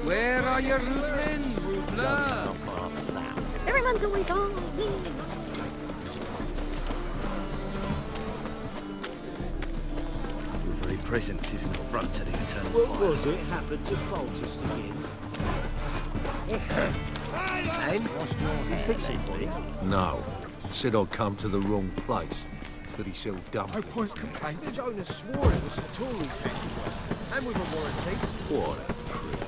Where are your men, Rubla? Everyone's always on me. Your very presence is an affront to the eternal What fire. was it happened to Faltus to begin? Name? You fix it for you? No. Said I'd come to the wrong place. Got himself dumped. No point complaining. Jonas swore it was the Tories' handiwork. And with a warranty. What a prick.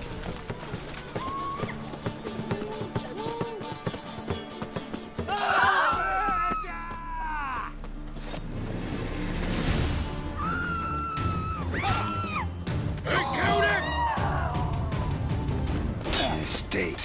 Mistake.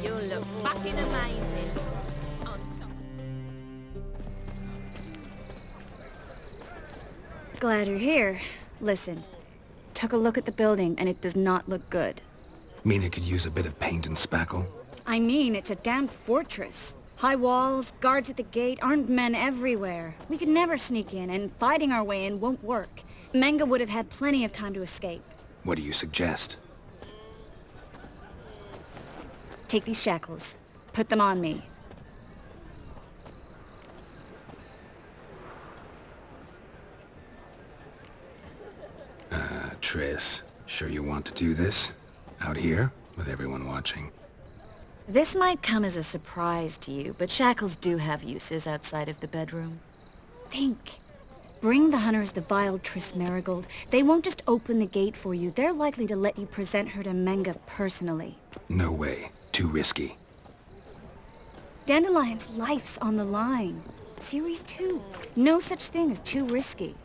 You look fucking amazing. On top. Glad you're here. Listen, took a look at the building and it does not look good. Mean it could use a bit of paint and spackle? I mean, it's a damn fortress. High walls, guards at the gate, armed men everywhere. We could never sneak in, and fighting our way in won't work. Menga would have had plenty of time to escape. What do you suggest? Take these shackles. Put them on me. Triss, sure you want to do this? Out here, with everyone watching? This might come as a surprise to you, but shackles do have uses outside of the bedroom. Think. Bring the hunters the vile Triss Marigold. They won't just open the gate for you. They're likely to let you present her to Menga personally. No way. Too risky. Dandelion's life's on the line. Series 2. No such thing as too risky.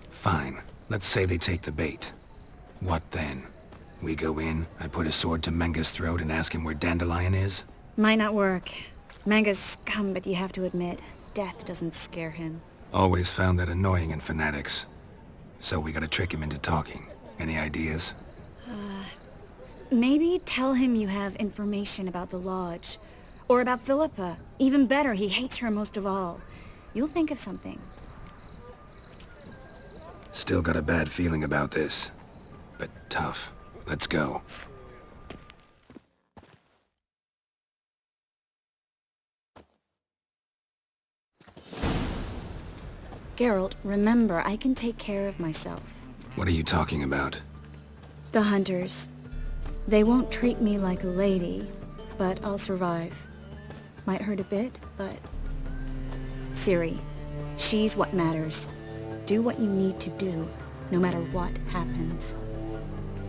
Fine. Let's say they take the bait. What then? We go in, I put a sword to Menga's throat and ask him where Dandelion is? Might not work. Menga's scum, but you have to admit, death doesn't scare him. Always found that annoying in fanatics. So we gotta trick him into talking. Any ideas? Maybe tell him you have information about the Lodge. Or about Philippa. Even better, he hates her most of all. You'll think of something. Still got a bad feeling about this. But tough. Let's go. Geralt, remember, I can take care of myself. What are you talking about? The hunters. They won't treat me like a lady, but I'll survive. Might hurt a bit, but... Ciri, she's what matters. Do what you need to do, no matter what happens.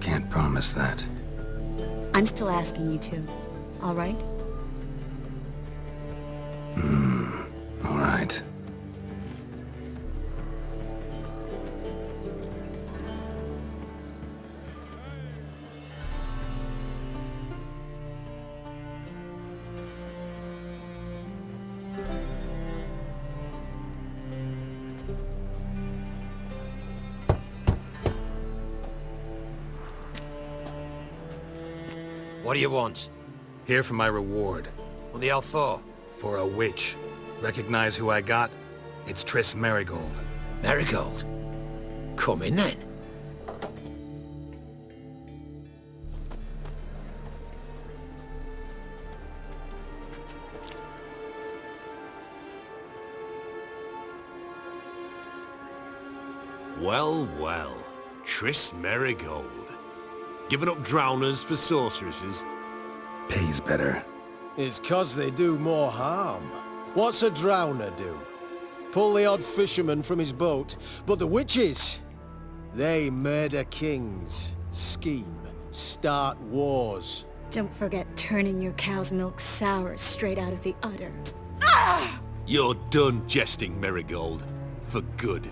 Can't promise that. I'm still asking you to, all right? All right. What do you want? Here for my reward. What the hell for? For a witch. Recognize who I got? It's Triss Marigold. Marigold. Come in then. Well, well. Triss Marigold. Giving up drowners for sorceresses? Pays better. It's 'cause they do more harm. What's a drowner do? Pull the odd fisherman from his boat. But the witches, they murder kings, scheme, start wars. Don't forget turning your cow's milk sour straight out of the udder. You're done jesting, Marigold. For good.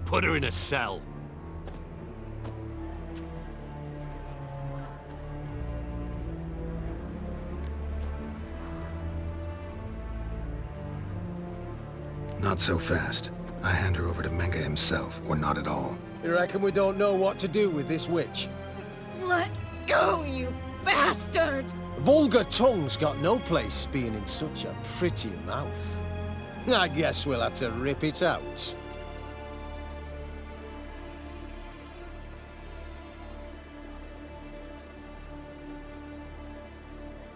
Put her in a cell. Not so fast. I hand her over to Menga himself, or not at all. You reckon we don't know what to do with this witch? Let go, you bastard! Vulgar tongue's got no place being in such a pretty mouth. I guess we'll have to rip it out.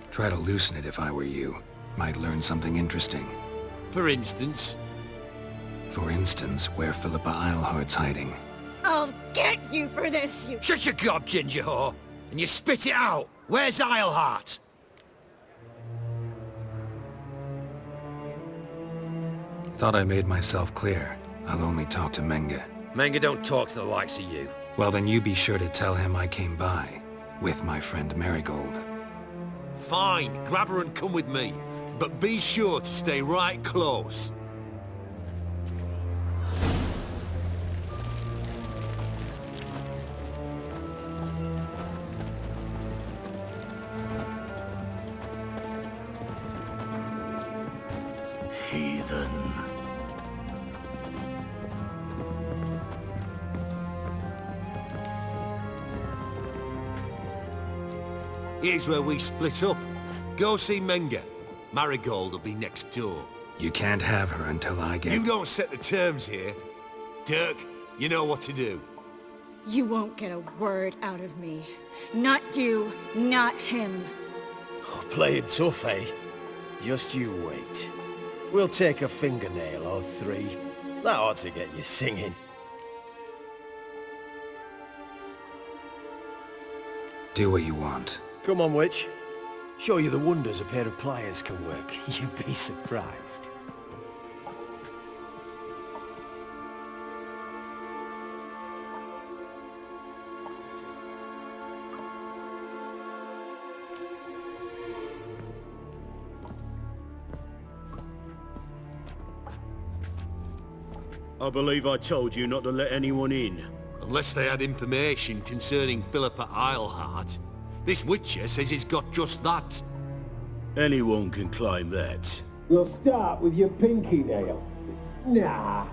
Try to loosen it if I were you. Might learn something interesting. For instance, For instance, where Philippa Eilhart's hiding. I'll get you for this, you... Shut your gob, ginger whore, and you spit it out. Where's Eilhart? Thought I made myself clear. I'll only talk to Menga. Menga don't talk to the likes of you. Well, then you be sure to tell him I came by. With my friend Marigold. fine, grab her and come with me. But be sure to stay right close. Heathen. Here's where we split up. Go see Menga. Marigold will be next door. You can't have her until I get... You don't set the terms here. Dirk, you know what to do. You won't get a word out of me. Not you, not him. Oh, playing tough, eh? Just you wait. We'll take a fingernail or three. That ought to get you singing. Do what you want. Come on, witch. Show you the wonders a pair of pliers can work. You'd be surprised. I believe I told you not to let anyone in. Unless they had information concerning Philippa Eilhart. This Witcher says he's got just that. Anyone can claim that. We'll start with your pinky nail. Nah,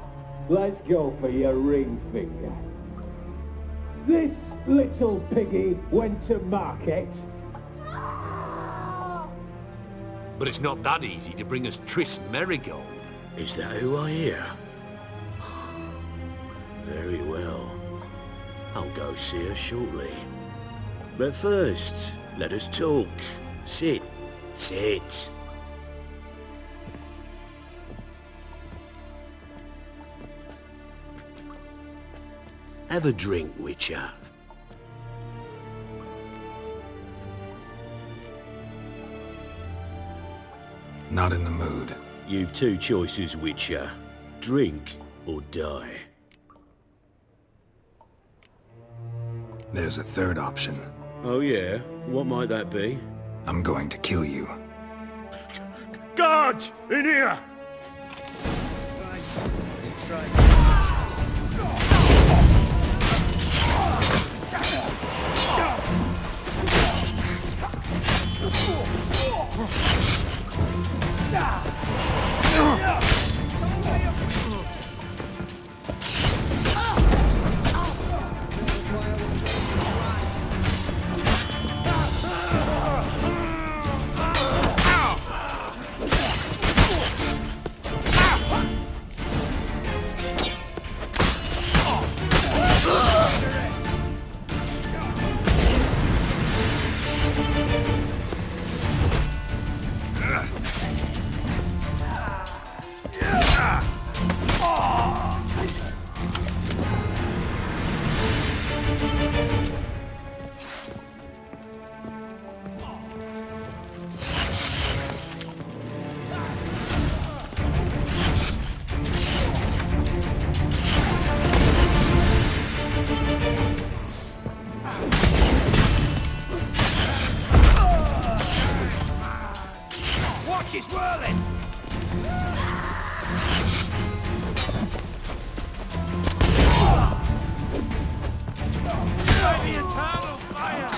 let's go for your ring finger. This little piggy went to market. But it's not that easy to bring us Triss Merigold. Is that who I hear? Very well. I'll go see her shortly. But first, let us talk. Sit. Sit. Have a drink, Witcher. Not in the mood. You've two choices, Witcher. Drink or die. There's a third option. Oh yeah? What might that be? I'm going to kill you. Guards! In here! She's whirling! The eternal fire!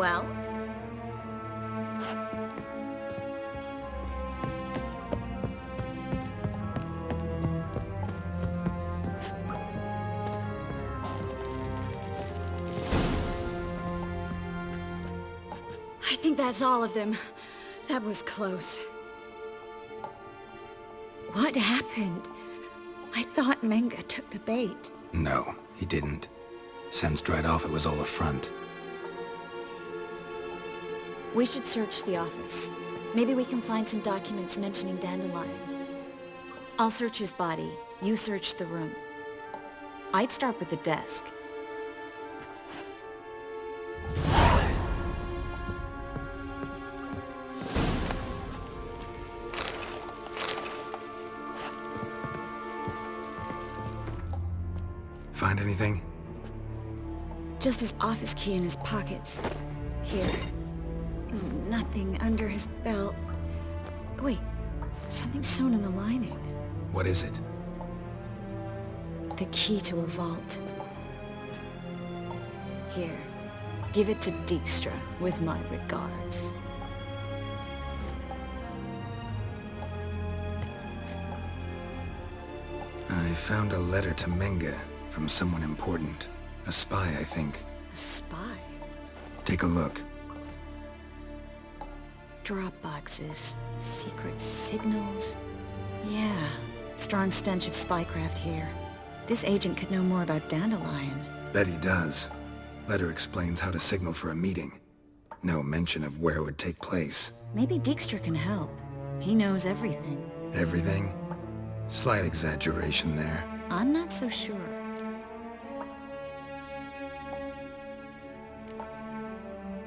Well? I think that's all of them. That was close. What happened? I thought Menge took the bait. No, he didn't. Sensed right off it was all a front. We should search the office. Maybe we can find some documents mentioning Dandelion. I'll search his body. You search the room. I'd start with the desk. Find anything? Just his office key in his pockets. Here. Nothing under his belt. Wait, something sewn in the lining. What is it? The key to a vault. Here. Give it to Dijkstra with my regards. I found a letter to Menge from someone important. A spy, I think. A spy? Take a look. Drop boxes. Secret signals. Yeah. Strong stench of spycraft here. This agent could know more about Dandelion. Bet he does. Letter explains how to signal for a meeting. No mention of where it would take place. Maybe Dijkstra can help. He knows everything. Everything? Slight exaggeration there. I'm not so sure.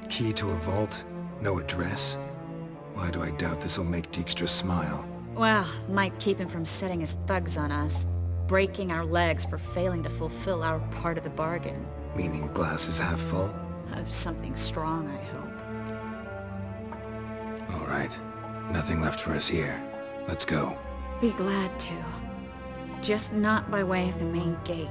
Key to a vault? No address? Why do I doubt this'll make Dijkstra smile? Well, might keep him from setting his thugs on us. Breaking our legs for failing to fulfill our part of the bargain. Meaning glass is half full? Of something strong, I hope. All right. Nothing left for us here. Let's go. Be glad to. Just not by way of the main gate.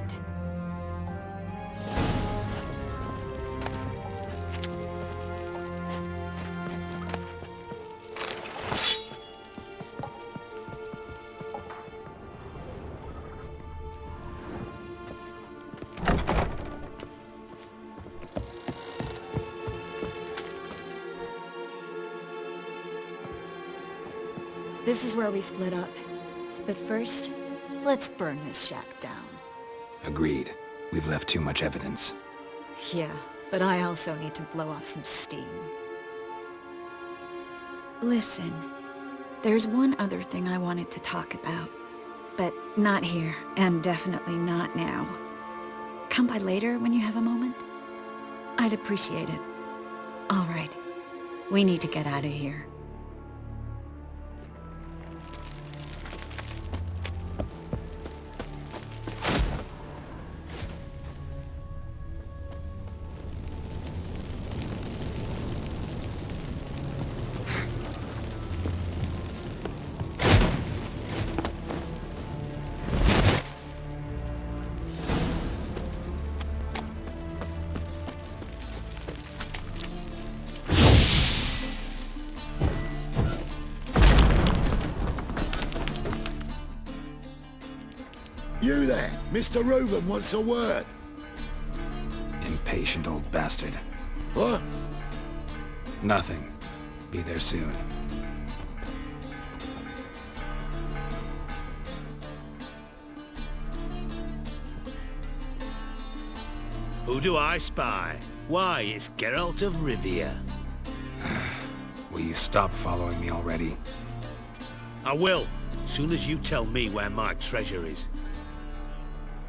This is where we split up. But first, let's burn this shack down. Agreed. We've left too much evidence. Yeah, but I also need to blow off some steam. Listen, there's one other thing I wanted to talk about. But not here, and definitely not now. Come by later when you have a moment? I'd appreciate it. All right. We need to get out of here. You there, Mr. Reuven wants a word. Impatient old bastard. What? Nothing. Be there soon. Who do I spy? Why, it's Geralt of Rivia. Will you stop following me already? I will, soon as you tell me where my treasure is.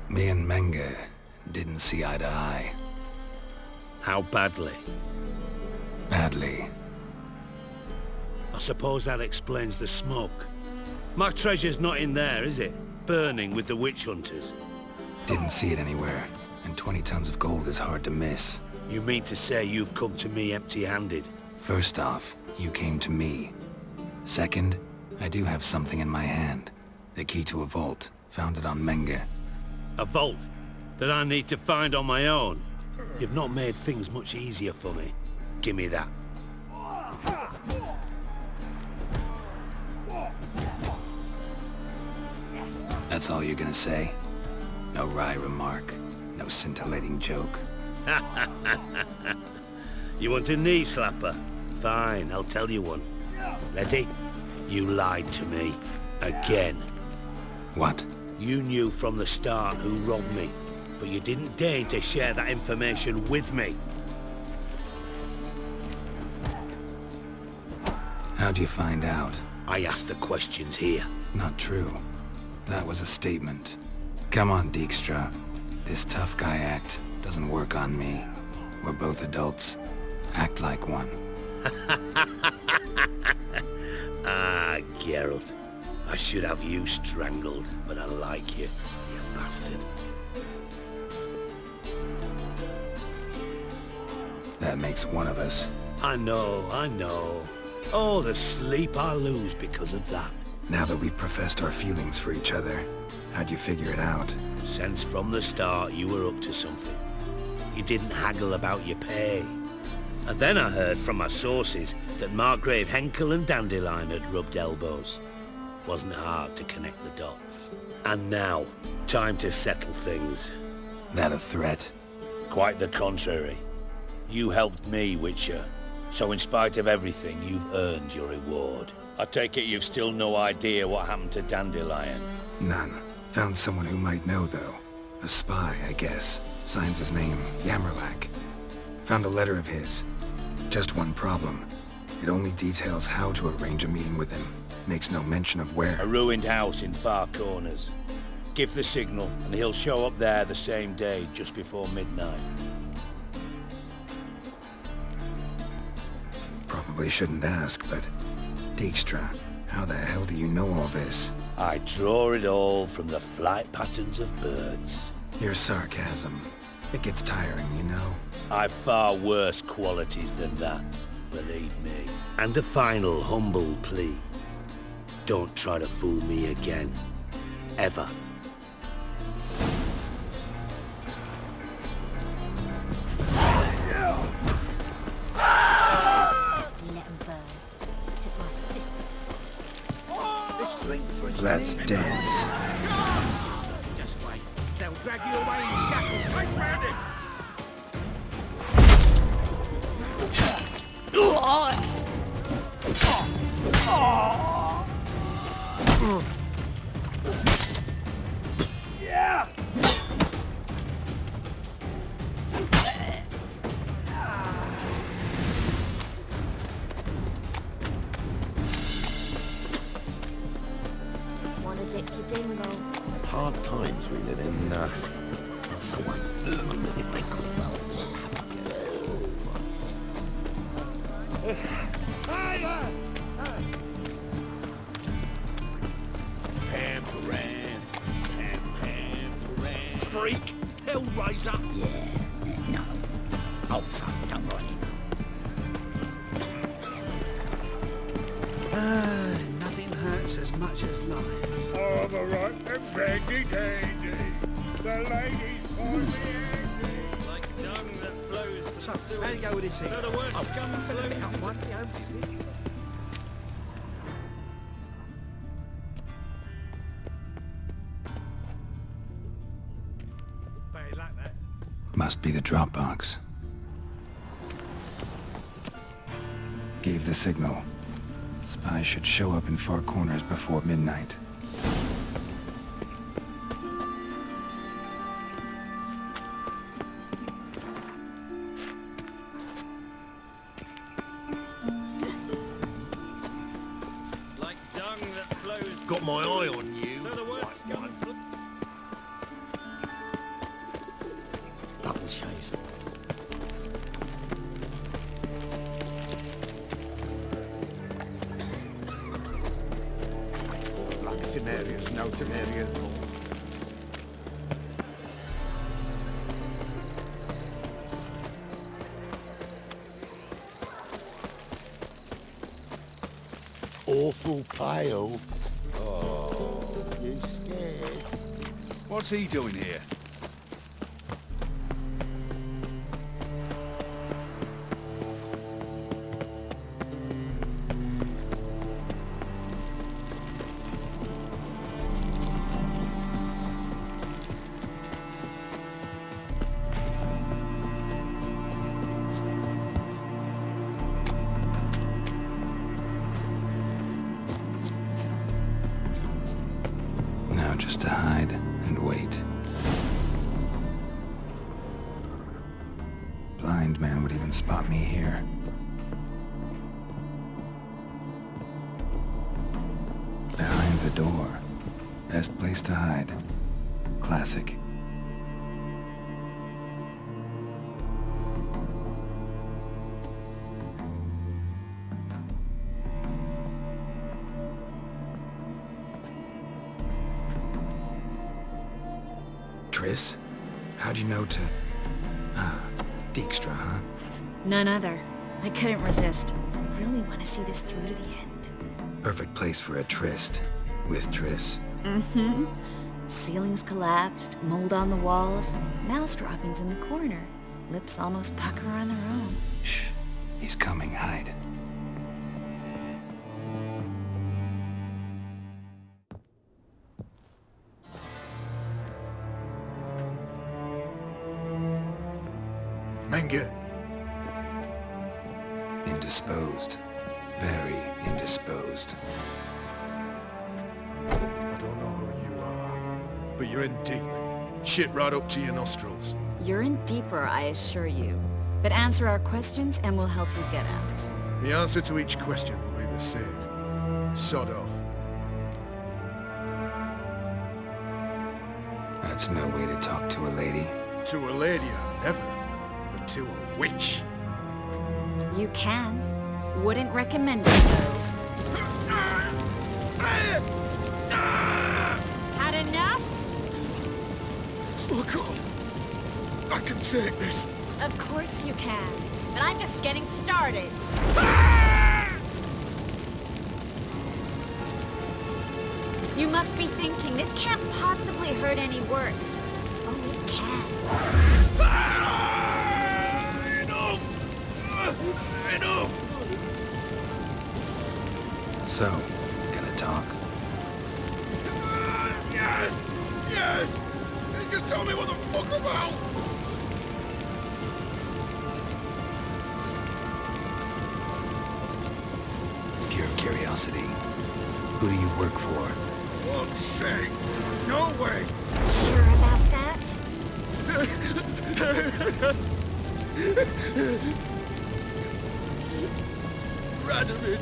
Me and Menge didn't see eye to eye. How badly? Badly. I suppose that explains the smoke. My treasure's not in there, is it? Burning with the witch hunters. Didn't see it anywhere, and 20 tons of gold is hard to miss. You mean to say you've come to me empty-handed? First off, you came to me. Second, I do have something in my hand. The key to a vault. Found it on Menge. A vault that I need to find on my own? You've not made things much easier for me. Give me that. That's all you're gonna say? No wry remark? No scintillating joke? You want a knee slapper? Fine, I'll tell you one. Ready? You lied to me. Again. What? You knew from the start who robbed me, but you didn't deign to share that information with me. How'd you find out? I asked the questions here. Not true. That was a statement. Come on, Dijkstra. This tough guy act doesn't work on me. We're both adults. Act like one. Ah, Geralt. I should have you strangled, but I like you, you bastard. That makes one of us. I know. Oh, the sleep I lose because of that. Now that we've professed our feelings for each other, how'd you figure it out? Since from the start you were up to something. You didn't haggle about your pay. And then I heard from my sources that Margrave Henkel and Dandelion had rubbed elbows. Wasn't hard to connect the dots. And now, time to settle things. That a threat? Quite the contrary. You helped me, Witcher. So in spite of everything, you've earned your reward. I take it you've still no idea what happened to Dandelion? None. Found someone who might know, though. A spy, I guess. Signs his name, Yammerlack. Found a letter of his. Just one problem. It only details how to arrange a meeting with him. Makes no mention of where. A ruined house in Far Corners. Give the signal, and he'll show up there the same day, just before midnight. Probably shouldn't ask, but... Dijkstra, how the hell do you know all this? I draw it all from the flight patterns of birds. Your sarcasm. It gets tiring, you know? I've far worse qualities than that, believe me. And a final humble plea. Don't try to fool me again. Ever. Let's dance. Just wait. They'll drag you away in shackles. Wait round it. Yeah! Wanna dip your dingo? Hard times we live in, so I wondered if I could Freak! Hellraiser! Yeah, no. Oh, fuck, don't worry. Nothing hurts as much as life. All the right and dandy. The ladies for me. Like dung that flows to the sewers. How do you go with this thing? So the word scum flows into One, my own business. Must be the drop box. Gave the signal. Spies should show up in Far Corners before midnight. like dung that flows. Got my eye on you. So the word scum flows. Double chase. Black Temeria's no Temeria at all. Awful pale. Oh, you scared? What's he doing here? Just to hide and wait. Blind man would even spot me here. Behind the door. Best place to hide. Classic. Triss? How'd you know to... Dijkstra, huh? None other. I couldn't resist. Really want to see this through to the end. Perfect place for a tryst. With Triss. Mm-hmm. Ceilings collapsed, mold on the walls, mouse droppings in the corner. Lips almost pucker on their own. Shh. He's coming. Hide. Menge. Indisposed. Very indisposed. I don't know who you are, but you're in deep. Shit right up to your nostrils. You're in deeper, I assure you. But answer our questions and we'll help you get out. The answer to each question will be the same. Sod off. That's no way to talk to a lady. To a lady, I never. But to a witch. You can. Wouldn't recommend it, though. Had enough? Fuck off. I can take this. Of course you can. But I'm just getting started. You must be thinking, this can't possibly hurt any worse. Oh, it can. Enough! So, gonna talk? Yes! Yes! Just tell me what the fuck about! Pure curiosity. Who do you work for? Fuck's sake! No way! Sure about that? Radovid!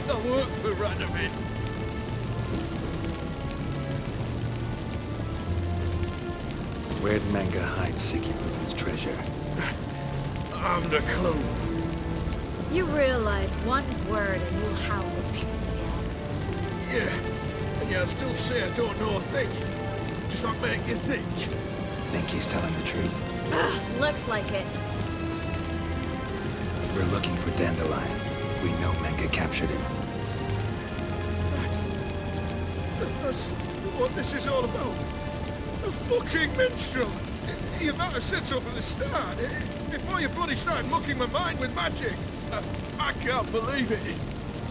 I work for Radovid! Where'd Menge hide Sigurð's treasure? I'm the clue. You realize one word and you'll howl the pain again. Yeah, and yet I still say I don't know a thing. Does that make you think? Think he's telling the truth? Ugh, looks like it. We're looking for Dandelion. We know Menge captured him. That's what this is all about. A fucking minstrel! You might have said so from the start. Before you bloody started mucking my mind with magic. I can't believe it.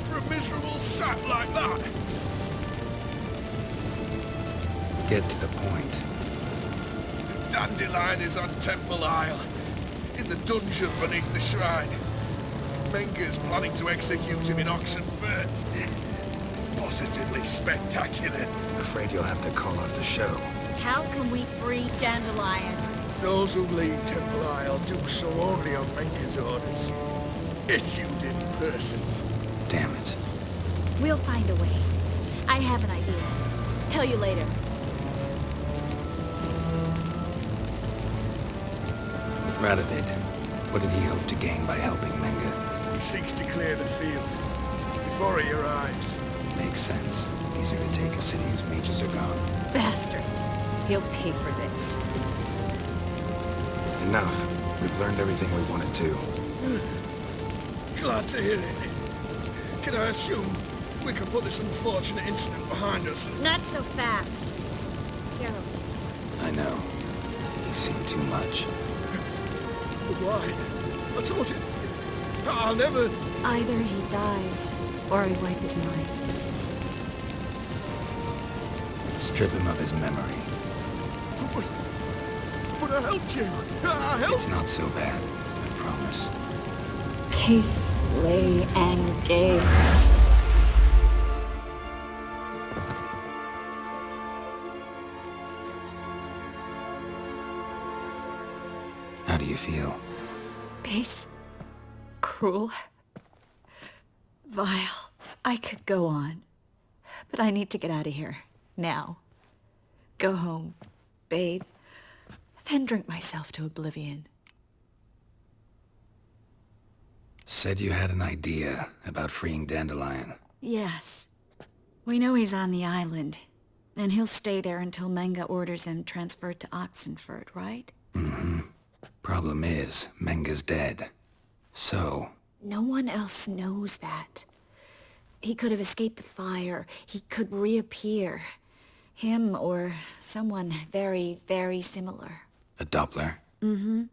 For a miserable sap like that. Get to the point. The Dandelion is on Temple Isle. In the dungeon beneath the shrine. Menge's planning to execute him in Oxenfurt. Positively spectacular. Afraid you'll have to call off the show. How can we free Dandelion? Those who leave Temple Isle do so only on Menge's orders. Issued in person. Damn it. We'll find a way. I have an idea. Tell you later. Radovid, what did he hope to gain by helping Menge? He seeks to clear the field before he arrives. Makes sense. Easier to take a city whose mages are gone. Bastard. He'll pay for this. Enough. We've learned everything we wanted to. Glad to hear it. Can I assume we can put this unfortunate incident behind us? Not so fast. Geralt. I know. He's seen too much. Why? I told you. I'll never... Either he dies, or I wipe his mind. Strip him of his memory. But I helped you. I helped... It's not so bad, I promise. Case, slay, and gay. feel? Base. Cruel. Vile. I could go on. But I need to get out of here. Now. Go home. Bathe. Then drink myself to oblivion. Said you had an idea about freeing Dandelion. Yes. We know he's on the island. And he'll stay there until Menga orders him transferred to Oxenford, right? Mm-hmm. Problem is, Menga's dead. So... No one else knows that. He could have escaped the fire. He could reappear. Him or someone very, very similar. A Doppler? Mm-hmm.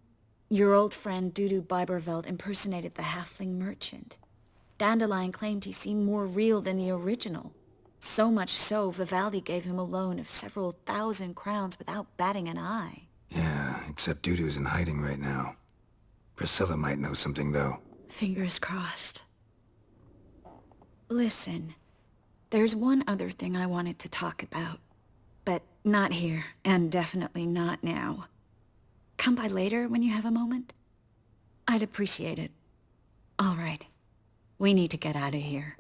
Your old friend Dudu Biberveld impersonated the halfling merchant. Dandelion claimed he seemed more real than the original. So much so, Vivaldi gave him a loan of several thousand crowns without batting an eye. Yeah, except Dudu's in hiding right now. Priscilla might know something, though. Fingers crossed. Listen, there's one other thing I wanted to talk about. But not here, and definitely not now. Come by later when you have a moment? I'd appreciate it. All right. We need to get out of here.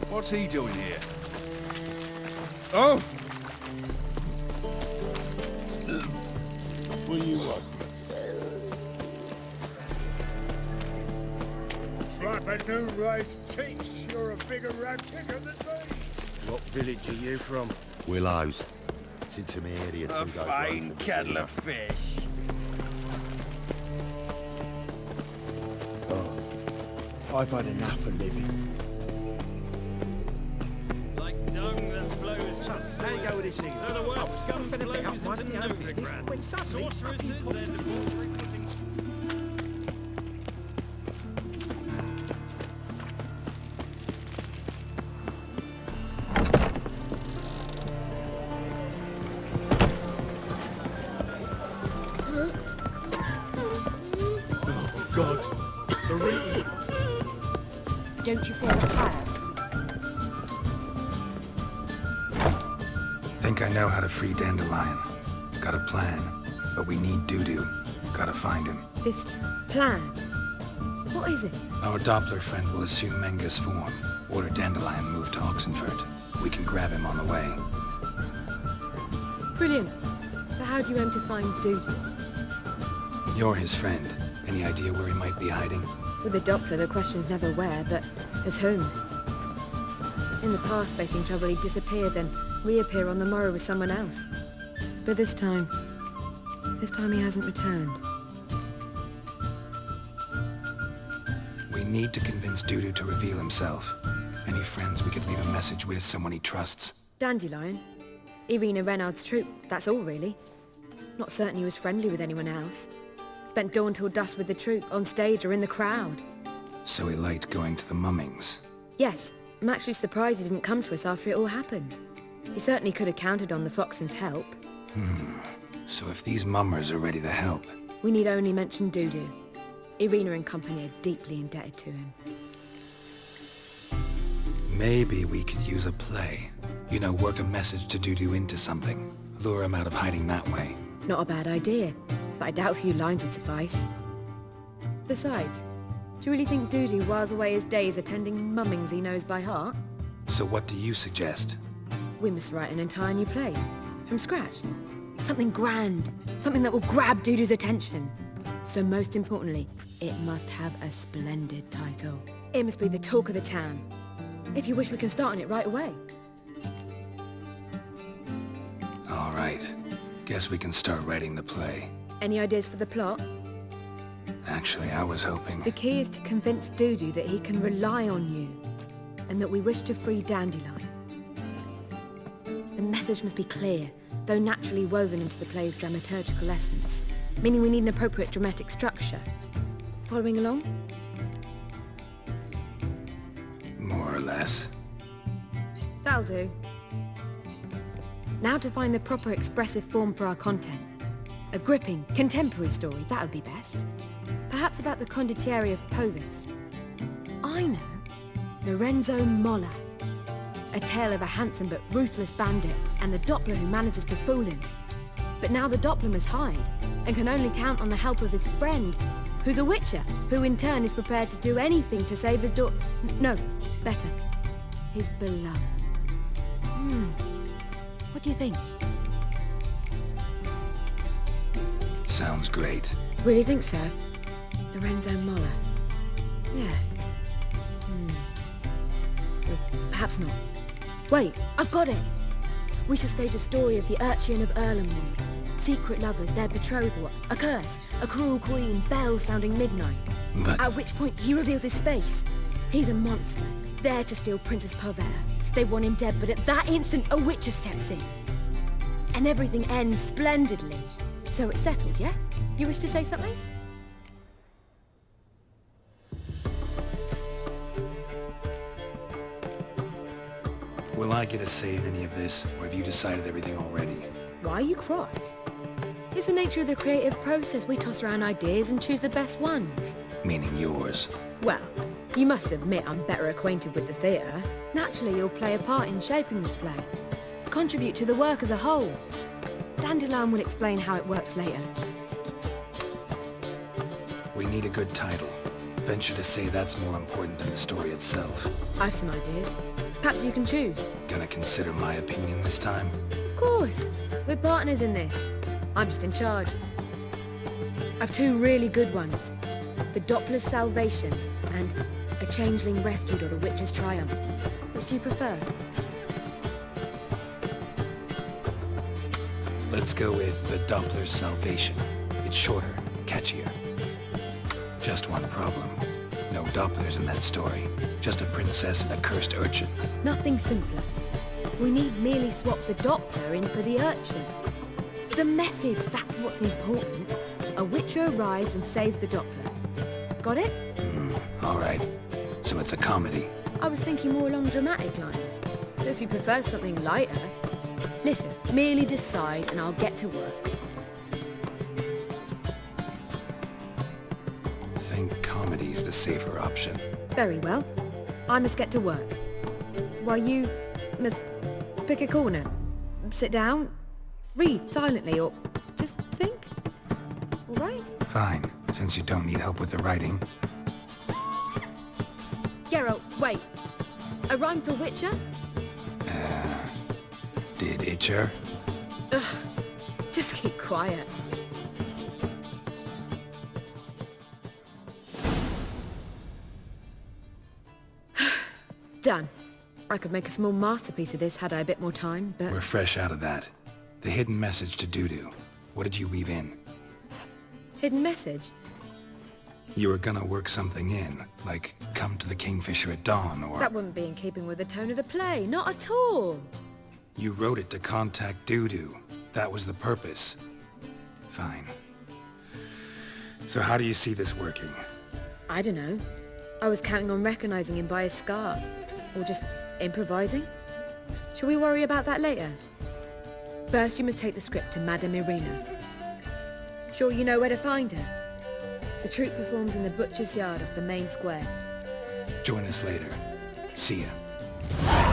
What's he doing here? Oh! What do you want? Slap a new rice teats. You're a bigger rat picker than me. What village are you from? Willows. It's into my area. A fine kettle of fish. Oh, I've had enough of living. Dung that flows to There you go with this thing. so the worst scum for the bit flows up, into one of the business, when Novigrad. suddenly Sorceresses, fucking their pops debauchery pudding. Oh, God. The reason. Don't you feel the power? Think I know how to free Dandelion. Got a plan, but we need Dudu. Gotta find him. This plan? What is it? Our Doppler friend will assume Menga's form. Order Dandelion moved to Oxenford. We can grab him on the way. Brilliant. But how do you aim to find Dudu? You're his friend. Any idea where he might be hiding? With the Doppler, the question's never where, but as whom. In the past, facing trouble, he'd disappear, then reappear on the morrow with someone else. But this time he hasn't returned. We need to convince Dudu to reveal himself. Any friends we could leave a message with, someone he trusts. Dandelion? Irina Renard's troupe, that's all really. Not certain he was friendly with anyone else. Spent dawn till dusk with the troupe, on stage or in the crowd. So he liked going to the mummings. Yes, I'm actually surprised he didn't come to us after it all happened. He certainly could have counted on the Foxen's help. So if these mummers are ready to help, We need only mention Dudu. Irina and company are deeply indebted to him. maybe we could use a play. You know, work a message to Dudu into something. Lure him out of hiding that way. Not a bad idea, but I doubt a few lines would suffice. Besides, do you really think Dudu whiles away his days attending mummings he knows by heart? So what do you suggest? We must write an entire new play. From scratch. Something grand. Something that will grab Dudu's attention. So most importantly, it must have a splendid title. It must be the talk of the town. If you wish, we can start on it right away. All right. Guess we can start writing the play. Any ideas for the plot? Actually, I was hoping... The key is to convince Dudu that he can rely on you, and that we wish to free Dandelion. The message must be clear, though naturally woven into the play's dramaturgical essence, meaning we need an appropriate dramatic structure. Following along? More or less. That'll do. Now to find the proper expressive form for our content. A gripping, contemporary story, that would be best. Perhaps about the condottieri of Povis. I know. Lorenzo Molla. A tale of a handsome but ruthless bandit and the Doppler who manages to fool him. But now the Doppler must hide and can only count on the help of his friend, who's a witcher, who in turn is prepared to do anything to save his No, better. His beloved. What do you think? Sounds great. Really think so? Lorenzo Molla. Yeah. Well, perhaps not. Wait, I've got it! We shall stage a story of the Urchin of Erlenwald. Secret lovers, their betrothal, a curse, a cruel queen, bells sounding midnight. But... At which point he reveals his face. He's a monster, there to steal Princess Pavera. They want him dead, but at that instant a witcher steps in. And everything ends splendidly. So it's settled, yeah? You wish to say something? Will I get a say in any of this, or have you decided everything already? Why are you cross? It's the nature of the creative process. We toss around ideas and choose the best ones. Meaning yours. Well, you must admit I'm better acquainted with the theatre. Naturally, you'll play a part in shaping this play. Contribute to the work as a whole. Dandelion will explain how it works later. We need a good title. Venture to say that's more important than the story itself. I've some ideas. Perhaps you can choose. Gonna consider my opinion this time? Of course. We're partners in this. I'm just in charge. I've two really good ones. The Doppler's Salvation and A Changeling Rescued or the Witch's Triumph. Which do you prefer? Let's go with The Doppler's Salvation. It's shorter, catchier. Just one problem. No Dopplers in that story. Just a princess and a cursed urchin. Nothing simpler. We need merely swap the Doppler in for the urchin. The message, that's what's important. A witcher arrives and saves the Doppler. Got it? All right. So it's a comedy. I was thinking more along dramatic lines. So if you prefer something lighter... Listen, merely decide and I'll get to work. Think comedy's the safer option. Very well. I must get to work. While you must pick a corner. Sit down, read silently, or just think. All right? Fine, since you don't need help with the writing. Geralt, wait. A rhyme for Witcher? Did Itcher? Ugh. Just keep quiet. Done. I could make a small masterpiece of this had I a bit more time, but... We're fresh out of that. The hidden message to Dudu. What did you weave in? Hidden message? You were gonna work something in, like come to the Kingfisher at dawn, or... That wouldn't be in keeping with the tone of the play, not at all. You wrote it to contact Dudu. That was the purpose. Fine. So how do you see this working? I don't know. I was counting on recognizing him by his scar. Or just improvising. Shall we worry about that later? First, you must take the script to Madame Irina. Sure you know where to find her? The troupe performs in the butcher's yard off the main square. Join us later. See ya.